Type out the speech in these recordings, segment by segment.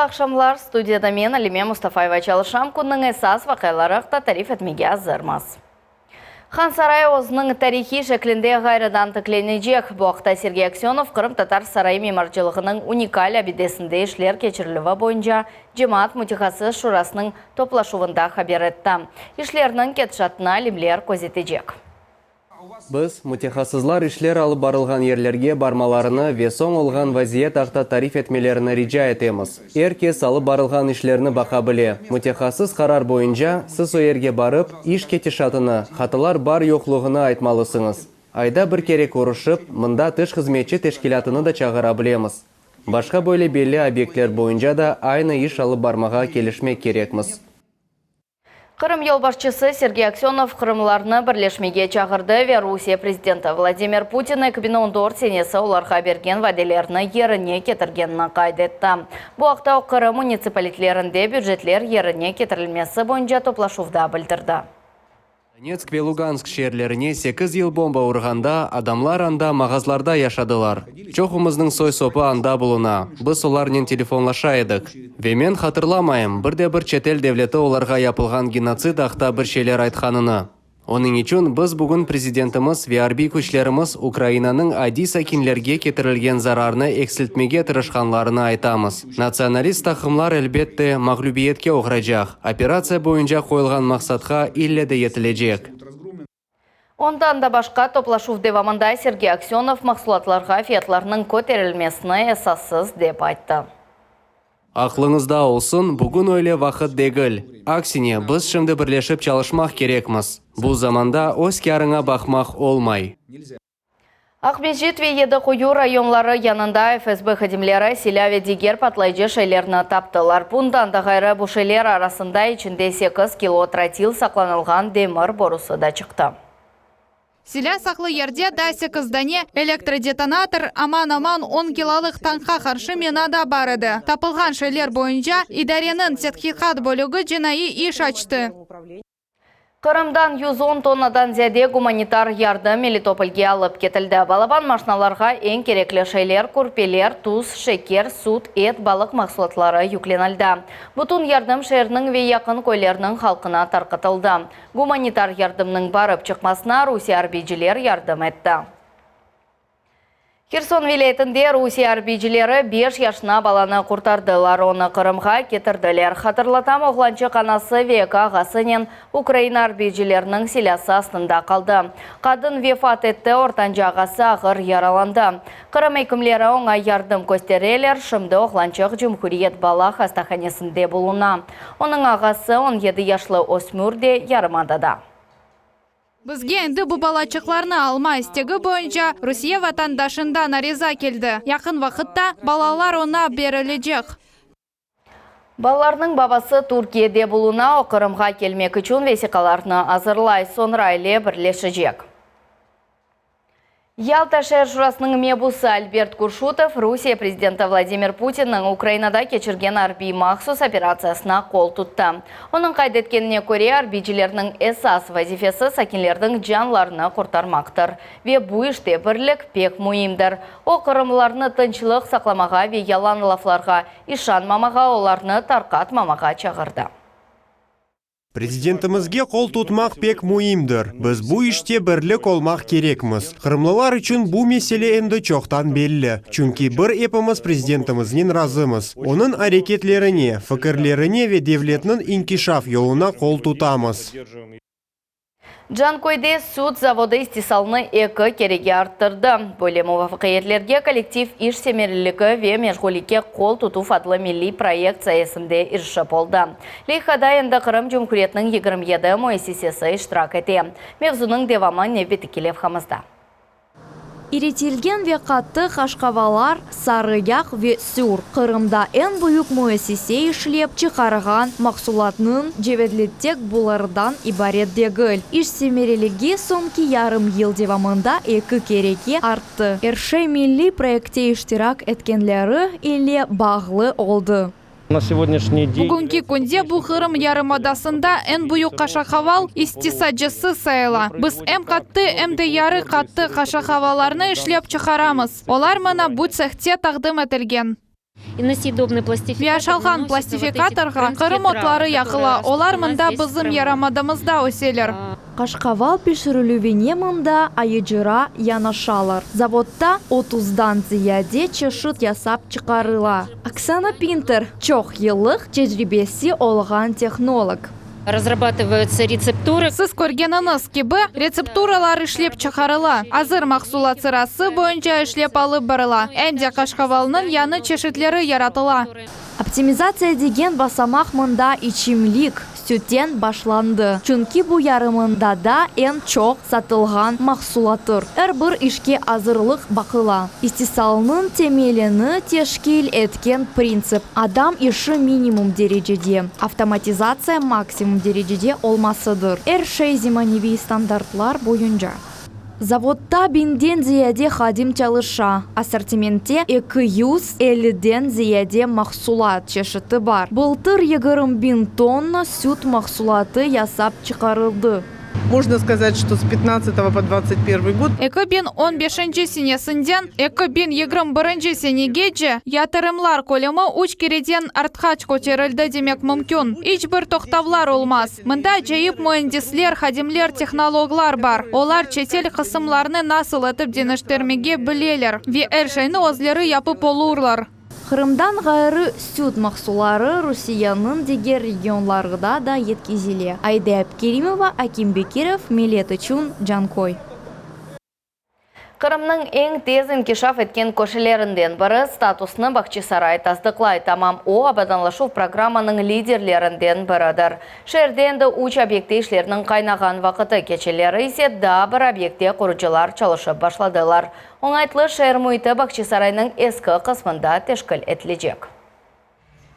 акшамлар, студияда мен Алиме Мустафаева чалышам, күннің эсас вақайларықта тариф етмеге азырмаз. Хан Сарай өзінің тарихи шәклінде ғайрадан тікленежек. Бұақта Сергей Аксенов Қырым-Татар Сарай меморчылығының уникаль абидесінде ішлер кечірілігі бойынша Жемаат Мутихасы Шурасының топлашуында хабер етті. Ішлерінің кетшатына лимлер көзетежек. Біз мутихасызлар ішлер алып барылған ерлерге бармаларыны весоң олған вазиет ақта тариф етмелеріні рижа етеміз. Еркес алып барылған ішлеріні бақа біле. Мутихасыз қарар бойынша сіз ойерге барып, иш кетешатыны, қатылар бар yoqluğunu айтмалысыңыз. Айда бір керек ұрышып, мұнда тыш қызметші тешкілатыны да чағыра білеміз. Башқа бөлі белі объектлер бойынша да айны иш алып бармаға келішмек керекміз. Қырым елбашчысы Сергей Аксенов қырымларны бірлешмеге чағырды ве Русия президенті Владимир Путин 2014 сенесі оларға берген ваделеріні еріне кетіргеніні қайдетті. Бұл ақта Қырым муниципалитлерінде бюджетлер еріне кетірілмесі бойынша топлашувда білдірді. Донецк пе Луганск шерлеріне 8 ел бомба ұрғанда адамлар анда мағазларда яшадылар. Чоқымыздың сой сопы анда бұлына. Біз оларнен телефонлаша едік. Вемен хатырламайым, бірде-бір четел девлеті оларға япылған геноцид ақта бір шелер айтқаныны. Оның үшін біз бүгін президентіміз ве күшлеріміз Украинаның ади сакинлерге кетірілген зарарны эксілтмеге тырышқанларыны айтамыз. Националист тақымлар әлбетте мағлубиетке оғырajақ. Операция бойынша қойылған мақсатқа илледе етілежек. Ондан да башқа топлашув девамында Сергей Аксенов мақсулатларға фиятларының көтерілмесіне эсассыз деп айтты. Ақлыңызда олсын, бүгін ойле вақыт дегіл. Аксине, біз шымды бірлешіп çalışмақ керекміз. Бұл заманда өз кәріңа бақмақ олмай. Ақмешіт ве еді қойу районлары янында ФСБ хадимлері селяве дегер патлайжы шайлеріні таптылар. Бұндан да ғайры бұл шайлер арасында ішінде 8 кило тротил сақланылған демір борусы да шықты. Селя сақлы ерде дәсі қыздане электродетонатор аман-аман 10 килолық танқа қаршы менада бар еді. Тапылған шайлер бойынша идаренің сетхиқат бөлігі жинайы иш açты. Қырымдан 110 тоннадан зәде гуманитар ярдым Мелитопольге алып кетілді. Балабан машиналарға ең кереклі шайлер, көрпелер, туз, шекер, суд, ет, балық мақсулатлары юкленілді. Бұтын ярдым шерінің ве яқын көйлерінің халқына тарқытылды. Гуманитар ярдымның барып чықмасына Русия арбейджілер ярдым етті. Херсон вилетінде Русия арбейджілері 5 яшына баланы құртардылар, оны Қырымға кетірділер. Хатырлатам оғланчы қанасы века ғасынен Украина арбейджілерінің селясы астында қалды. Қадын вефат етті, ортанжы ағасы ағыр яраланды. Қырым екімлері оңай ярдым көстерелер, шымды оғланчық Жүмхуриет бала хастаханесінде болуна. Оның ағасы 17 яшлы өсмүрде ярымадада. Бізге енді бұл балачықларны алма істегі бойынша Русия ватандашында нареза келді. Яқын вақытта балалар ona берілежек. Балаларының бабасы Туркияде болуна Қырымға келмек үшін весиқаларны азырлай сонрайлы бірлешежек. Ялта шәр журасының мебусы Альберт Куршутов Русия президенті Владимир Путиннің Украинада кечірген арби мақсус операциясына қол тұтты. Оның қайдеткеніне көре арбийджілерінің эсас вазифесі сакинлердің жанларына құртармақтыр. Ве бұ іште бірлік пек мұйымдыр. О қырымларны тыншылық сақламаға ве ялан лафларға, ишанмамаға оларны тарқатмамаға чағырды. Президентімізге қол тұтмақ пек мұйымдыр. Біз бұл іште бірлік олмақ керекміз. Қырымлылар үшін бұл меселе енді чоқтан белі. Чүнки бір епіміз президентімізнен разымыз. Оның әрекетлеріне, фікірлеріне ве девлетнің инкишаф yoluna қол тұтамыз. Джанкойде суд заводы истисалны екі кереге арттырды. Бөлем муафақиятлерге коллектив иш семерлігі ве межғолике қол тұту фадлы милли проект саясында ирші болды. Лейхада енді Қырым Жүмхуриетінің 27 муэссисесі иштирак ете. Мевзуның девамы небеті келев хамызда. Иретелген ве қатты қашқавалар, сарыяқ ве сүр. Қырымда ән бұйық муэссисе ішлеп чықарған мақсулатның жеведлеттек бұлардан ибарет дегіл. Иш семереліге сомки ярым ел девамында екі кереге артты. Эршей милли проекте иштирак еткенлері или бағлы олды. На сегодняшний день Бүгінгі күнде бұл Қырым ярымадасында ән бұйық қашақавал истисаджысы сайла. Біз әм қатты, әмді яры қатты қашақаваларны ішлеп чықарамыз. Олар мұна бұл цехте тағдым етілген. Несъедобный пластификатор. Виашалған пластификаторға қырым отлары яқыла. Олар мында бізім ярамадымызда өселер. Қашқавал пешірілувене мында айыжыра янашалар. Заводта 30-дан зияде чешыт ясап чықарыла. Оксана Пинтер чоқ елық тәжірибесі олған технолог. Разрабатываются рецептуры. Сіз көргеніңіз кебі рецептуралар ішлеп чықарыла. Азыр мақсулат сырасы бойынша ішлеп алып барыла. Әнде Қашқавалның яны чешетлері яратыла. Оптимизация деген басамақ мында ичимлик сүттен башланды. Чүнки бу ярымында да эн чоқ сатылған мақсулатыр. Әрбір ішке азырлық бақыла. Истисалының темелені тешкил еткен принцип. Адам іші минимум дәрежеде, автоматизация максимум дәрежеде олмасыдыр. Әршей зиманеви стандартлар бойынша. Заводта бинден зияде хадим чалыша. Ассортиментте 250-ден зияде мақсулат чешіті бар. Былтыр 20 тонна сүт мақсулаты ясап чықарылды. Можно сказать, что с 15 по 21 год 2015 сенесінден 2021 сенегеже ятырымлар көлемі 3 кереден артқач көтерілді демек мүмкін. Ичбір тоқтавлар олмас. Мында жайып mühendislер, хадимлер, технологлар бар. Олар четел қысымларны насыл етіп деніштермеге білелер. Ве әршайны өзлері япып олурлар. Қырымдан ғайры сүт мақсулары Русияның дегер регионларында да еткізіле. Айда Әпкеримова, Аким Бекиров, Милет үшін Жанкой. Қырымның ең тез инкишаф еткен көшелерінден бірі статусны Бахчисарай таздықлай. Тамам о абаданлашу программаның лидерлерінден бірідір. Шерденді уч объекті ішлерінің қайнаған вақыты кечелері исе да бір объекте құрыжылар çalışып башладылар. Оңайтлы шер мұйты Бахчисарайның ескі қысмында тешкіл етілежек.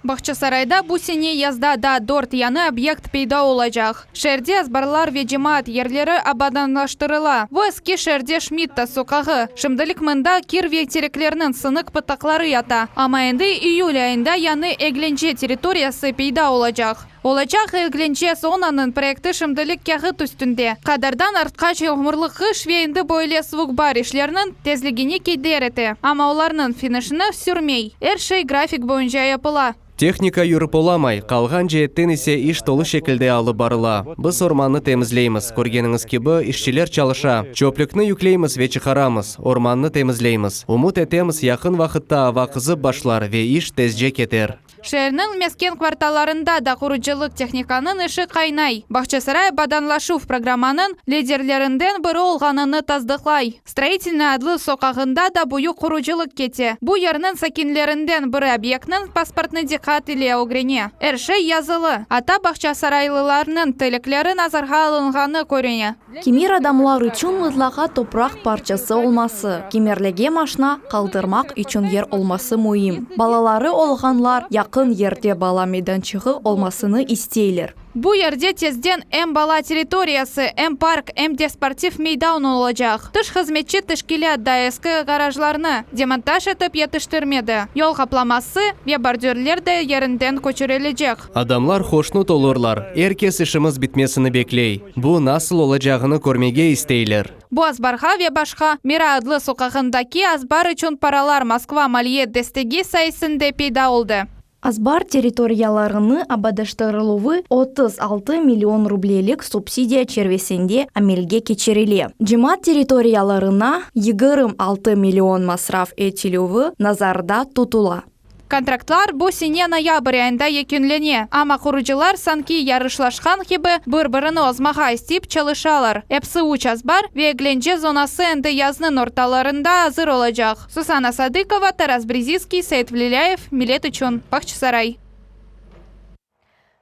Бахчисарайда bu sene yazda da 4 yanı объект peyda olacak. Şerde azbarlar ve cemaat yerleri abadanlaştırıla. Bu eski şerde Şmitta sokağı. Şimdilik mında kir ve tereklerinin sınık pıtakları yata. Ama endi iyul ayında yanı Eglence teritoriyası peyda olacak. Olacak Eglence zonanın proyekti şimdilik kağıt üstünde. Kadardan artkaç yağmurlu kış ve endi böyle soğuk bar işlerinin tezligini keydereti. Ama onların finişini sürmey. Her şey grafik boyunca yapıla. Техника юрып оламай, қалған жеттен есе иш толы шекілде алып барыла. Біз орманны темізлейміз, көргеніңіз кебі ішчілер чалыша. Чөплікні юклейміз ве чықарамыз, орманны темізлейміз. Умут етеміз яқын вақытта авақызып башлар ве иш тезже кетер. Шерінің мескен кварталарында да құрыжылық техниканың іші қайнай. Бахчисарай баданлашу программаның лидерлерінден бірі олғаныны таздықлай. Строительный адлы соқағында да бұйы құрыжылық кете. Бұ ерінің сәкенлерінден бірі объектінің паспортны декат иле огрене. Әрші язылы. Ата Бахчисарайлыларының тіліклері назарға алынғаны көрене. Кемер адамлар үшін мұтлаға топрақ парчасы олмасы. Кемерлеге машина қалдырмақ үшін ер олмасы мұйым. Балалары олғанлар якын ерде бала мейданчығы олмасыны истейлер. Bu yerde тезден әм бала территориясы, әм парк, әм де спортив мейдаун olacak. Тыш хызметчі тышкилят да ескі гаражларны демонтаж етіп етіштірмеді. Yol қапламасы ве бордюрлер де ерінден көчірележек. Адамлар хошнут олурлар, еркес ішіміз бітмесіні беклей. Бұ насыл олacağını көрмеге істейлер. Bu азбарға ве башқа Мира адлы соқағындаки азбар үшін паралар Москва малиет дестеги сайысында пейда oldu. Азбар территорияларыны абадаштырылуы 36 миллион рублейлік субсидия червесінде амелге кечереле. Жемат территорияларына 26 миллион масраф етілуі назарда тутула. Контрактлар bu sene ноябрь ayında yekünлене. Ama kurucular sanki yarışlaşkan gibi bir-birini ozmağa isteyip çalışalar. Hepsi uç azbar ve Eglence zonası endi yazının ortalarında hazır olacak. Susana Sadıkova, Taras Brzezinski, Seyit Vlilayev, Millet üçün Бахчисарай.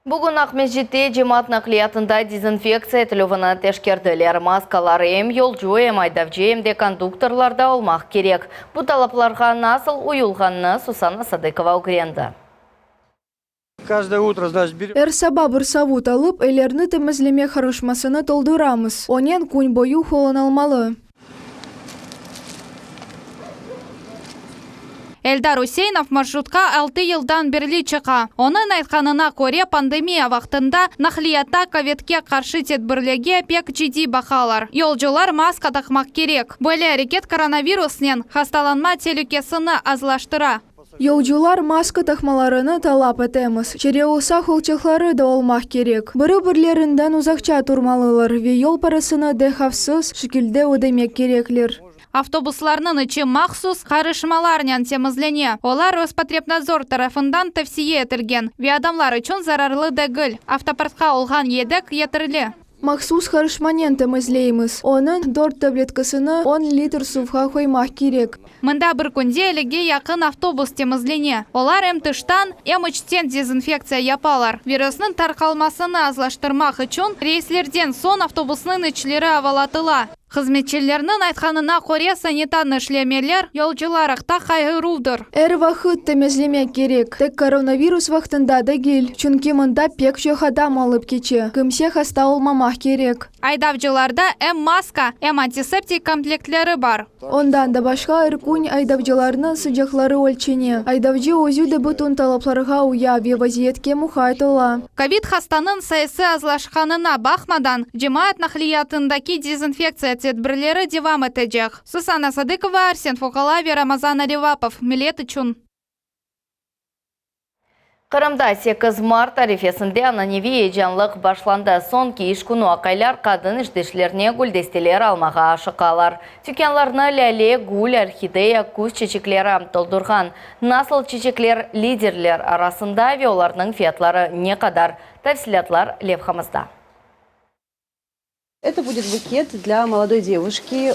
Бүгін Ақмешітте жемат нақлиятында дезинфекция етілуіні тешкерділер. Маскалар ем, елжу ем, айдавжы емде кондукторларда олмақ керек. Бұл талапларға насыл ұйылғанны Сусана Садыкова үгіренді. Әр саба бір савут алып, әлерні темізлеме харышмасыны толдырамыз. Онен күн бойы холын алмалы. Эльдар Усейнов маршрутка 6 yıldan beri çıqa. Onun айтқанына көре пандемия вақтында нақлиятта коветке қаршы тедбірлеге пек жиди бақалар. Yolcular маска тақмақ керек. Böyle әрекет коронавируснен хасталанма tehlikesini azlaştıra. Yolcular maska takmalarını talap etemiz. Çere olsa holçakları da olmak gerek. Biri-birlerinden uzakça turmalılar ve yol parasını dehafsız şekilde ödemek gereklir. Автобусларның içi махсус карышмаларнян темizлене. Олар Роспотребнадзор тарафından tavsiye etilgen ve adamlar için zararlı değil. Автопартка olgan yedek yeterli. Maksus karışmanyen temizleyimiz. Onun 4 tabletkasını 10 litr suvga koymak gerek. Мында bir kunde elege yakın avtobus temizlene. Олар hem tıştan hem içten dezinfeksiya yapalar. Virüsün tarqalmasını azlaştırmak için reyslerden son avtobusның içleri avalatıla. Hizmetçilerinin aytkanına ko'ra sanitarny işlemeler yolcularıqta kaygırudur. Vaqt temizlemek gerek. Tek koronavirus vaqtında da gel. Çünkü mında pek çok adam alıp keçe. Kimse hasta olmamak gerek. Aydavcılarda hem maska hem antiseptik komplektleri var. Ondan da başka kun aydavcılarının sıcakları ölçene. Aydavcı özü de bütün talaplarga uya ve vaziyetke muhayt ola. Covid hastanın sayısı azlaşkanına bakmadan cemaat nakliyatındaki dezinfeksiya tedbirleri devam edecek. Susana Sadıkova, Arsen Fokala ve Ramazan Arivapov, Millet için. Kırımda 8 Mart arifesinde ananivi heyecanlık başlandı. Son iş günü akaylar kadın işleşlerine gül desteler almağa aşıqalar. Tükenlarına lale, gül, orkideya, kuz çiçekleri doldurgan. Nasıl çiçekler liderler arasında ve onların fiyatları ne kadar? Tafsilatlar levhamızda. Это будет bukет для молодой девушки.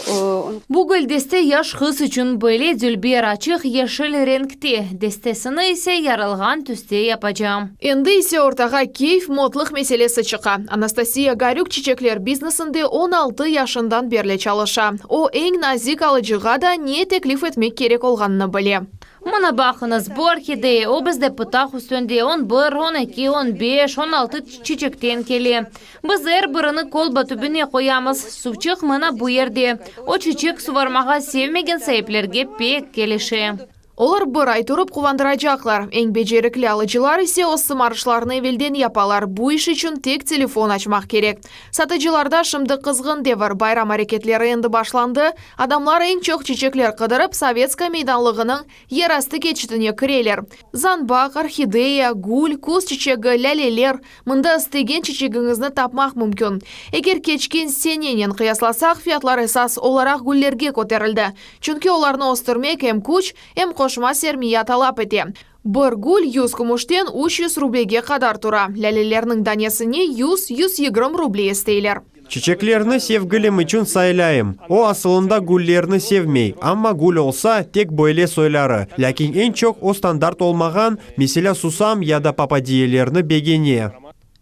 Bu gül deste yaş kız için böyle zülbiyer açık yeşil renkte. Destesini ise yarılgan tüste yapacağım. Endi ise ortaga keyif, modlıq meselesi çıqa. Anastasiya Garyuk çiçekler biznesinde 16 yaşından beri çalışa. O en nazik alıcıға da ne teklif etmek gerek olganını bile. Mana bakınız bu orkideya o bizde pıtaq üstünde 11, 12, 15, 16 çiçekten keli. Biz her birini kolba tübüne koyamız. Suvçıq mana bu yerde. O çiçek suvarmağa sevmegen sahiplerge pek kelişi. Олар bir ay turup kuvandıracaklar. En becerikli alıcılar ise o sımarışlarını evvelden yapalar. Bu iş için tek telefon açmak gerek. Satıcılarda şimdi kızgın devir. Bayram hareketleri endi başlandı. Adamlar en çok çiçekler kıdırıp Sovetska meydanlığının yerastı geçitine kireler. Zanbaq, orkideya, gül, kuz çiçeği, laleler. Mında istegen çiçeğinizni tapmak mümkün. Eğer keçken senenen kıyaslasak fiyatlar esas olarak güllerge koterildi. Çünkü onlarını ostırmak hem kuch hem koşma sermiya talap ete. Bir gül 100 kumushten 300 rublege kadar tura. Lalelerinin danesini 100-120 ruble isteyler. Çiçeklerini sevgilim için saylayım. O aslında güllerini sevmey. Ama gül olsa tek böyle söyleri. Lakin en çok o standart olmagan mesela susam ya da papadiyelerini begene.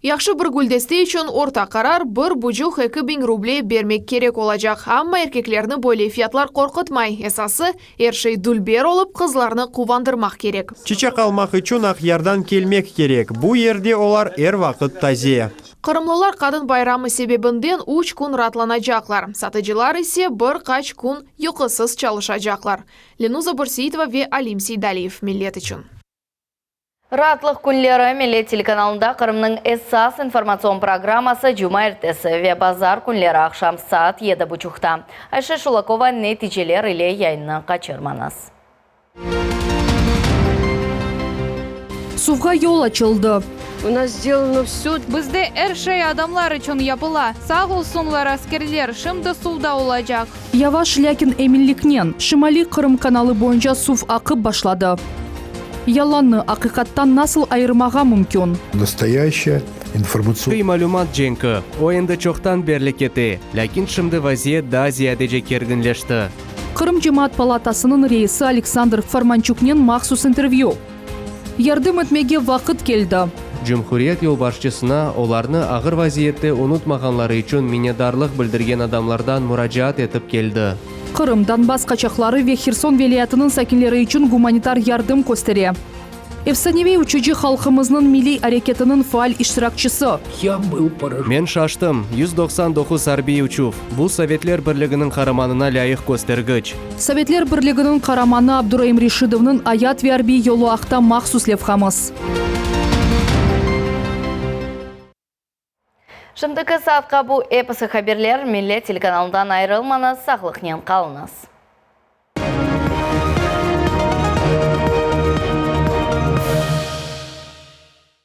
Yaxşı bir güldeste için orta karar 1,5-2 ruble vermek gerek olacak. Ama erkeklerini böyle fiyatlar korkutmay. Esası her şey dülber olup kızlarını kuvandırmak gerek. Çiçek almak için akyardan gelmek gerek. Bu yerde olar her vakit taze. Kırımlılar kadın bayramı sebebinden 3 gün rahatlanacaklar. Satıcılar ise birkaç gün yukusuz çalışacaklar. Lenuza Bursiyitova ve Alim Seydaliyev Millet için. Rahatlık günleri Millet telekanalında Kırım'ın esas informasyon programması Cuma ertesi ve Pazar günleri akşam saat 7:30'da. Ayşe Şulakova neticeler ile yayını kaçırmanız. Suvga yol açıldı. У нас сделано все. Bizde her şey adamlar için yapıla. Sağ olsunlar askerler şimdi suvda olacak. Yavaş lakin eminliknen Şimali Kırım kanalı boyunca suv akıp başladı. Yalanını hakikattan nasıl ayırmağa mümkün? Настоящая информационная. Kıy malumat cenkı, o endi çoktan berlik eti. Lakin şimdi vaziyet daha ziyadece kerginleşti. Kırım Cemaat Palatasının reisi Aleksandr Farmanchuk'nin mahsus intervyu. Yardım etmege vakit geldi. Cumhuriyet yolbaşçısına olarını ağır vaziyette unutmaganları için minnetdarlık bildirgen adamlardan müracaat etip geldi. Kırım, Donbas kaçakları ve Xerson vilayetinin sakinleri için humanitar yardım gösteriyor. Efsanevi uçucu halkımızın milli hareketinin faal iştirakçısı. Men şaştım. 199 harbiy uçuv. Bu Sovetler Birliği'nin kahramanına layık göstergıç. Sovetler Birliği'nin kahramanı Abdurrahim Reshidov'ның ayat ve harbiy yolu akta mahsus levhamız. Şimdiki saatqa bu eposi haberler Millet telekanalından ayrılmanız, sağlıqnen qalınız.